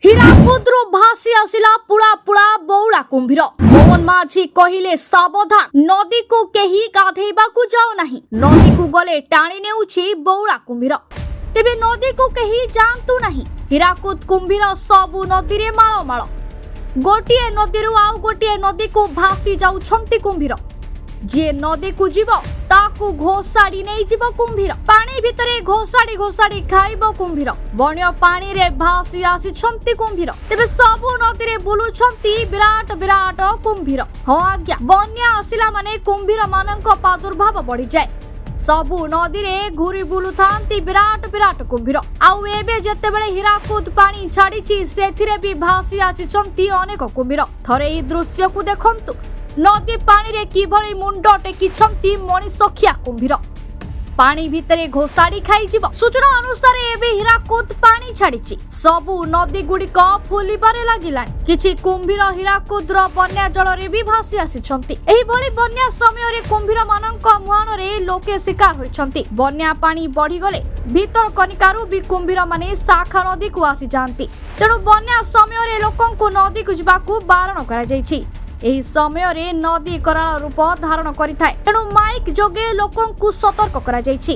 ହୀରାକୁଦରୁ ଭାସି ଆସିଲା ପୁଳା ପୁଳା ବଉଳା କୁମ୍ଭୀର। ମୋହନ ମାଝୀ କହିଲେ ସାବଧାନ, ନଦୀକୁ କେହି ଗାଧେଇବାକୁ ଯାଉ ନାହିଁ। ନଦୀକୁ ଗଲେ ଟାଣି ନେଉଛି ବଉଳା କୁମ୍ଭୀର। ତେବେ ନଦୀକୁ କେହି ଯାଆନ୍ତୁ ନାହିଁ। ହୀରାକୁଦ କୁମ୍ଭୀର ସବୁ ନଦୀରେ ମାଳ। ଗୋଟିଏ ନଦୀରୁ ଆଉ ଗୋଟିଏ ନଦୀକୁ ଭାସି ଯାଉଛନ୍ତି କୁମ୍ଭୀର। ଯିଏ ନଦୀକୁ ଯିବ ତାକୁ ଘୋଷାଡ଼ି ନେଇଯିବ କୁମ୍ଭୀର। ପାଣି ଭିତରେ ଘୋଷାଡ଼ି ଖାଇବ କୁମ୍ଭୀର। ବଣ୍ୟ ପାଣିରେ ଭାସି ଆସିଛନ୍ତି କୁମ୍ଭୀର। ତେବେ ସବୁ ନଦୀରେ ବୁଲୁଛନ୍ତି ବିରାଟ କୁମ୍ଭୀର। ହଁ ଆଜ୍ଞା, ବନ୍ୟା ଆସିଲା ମାନେ କୁମ୍ଭୀର ମାନଙ୍କ ପ୍ରାଦୁର୍ଭାବ ବଢିଯାଏ। ସବୁ ନଦୀରେ ଘୁରି ବୁଲୁଥାନ୍ତି ବିରାଟ କୁମ୍ଭୀର। ଆଉ ଏବେ ଯେତେବେଳେ ହୀରାକୁଦ ପାଣି ଛାଡିଛି ସେଥିରେ ବି ଭାସି ଆସିଛନ୍ତି ଅନେକ କୁମ୍ଭୀର। ଥରେ ଏହି ଦୃଶ୍ୟକୁ ଦେଖନ୍ତୁ। ନଦୀ ପାଣିରେ କିଭଳି ମୁଣ୍ଡ ଟେକିଛନ୍ତି ମଣିଷଖିଆ କୁମ୍ଭୀର। ପାଣି ଭିତରେ ଘୋଷାଡ଼ି ଖାଇଯିବ। ସୂଚନା ଅନୁସାରେ ଏବେ ହୀରାକୁଦ ପାଣି ଛାଡିଛି। ସବୁ ନଦୀ ଗୁଡିକ ଫୁଲିବାରେ ଲାଗିଲାଣି। କିଛି କୁମ୍ଭୀର ହୀରାକୁଦର ବନ୍ୟା ଜଳରେ ବି ଭାସି ଆସିଛନ୍ତି। ଏହିଭଳି ବନ୍ୟା ସମୟରେ କୁମ୍ଭୀର ମାନଙ୍କ ମୁହାଣରେ ଲୋକେ ଶିକାର ହୋଇଛନ୍ତି। ବନ୍ୟା ପାଣି ବଢିଗଲେ ଭିତରକନିକାରୁ ବି କୁମ୍ଭୀର ମାନେ ଶାଖା ନଦୀକୁ ଆସିଯାଆନ୍ତି। ତେଣୁ ବନ୍ୟା ସମୟରେ ଲୋକଙ୍କୁ ନଦୀକୁ ଯିବାକୁ ବାରଣ କରାଯାଇଛି। ଏହି ସମୟରେ ନଦୀ କରାଳ ରୂପ ଧାରଣ କରିଥାଏ। ତେଣୁ ମାଇକ୍ ଯୋଗେ ଲୋକଙ୍କୁ ସତର୍କ କରାଯାଇଛି।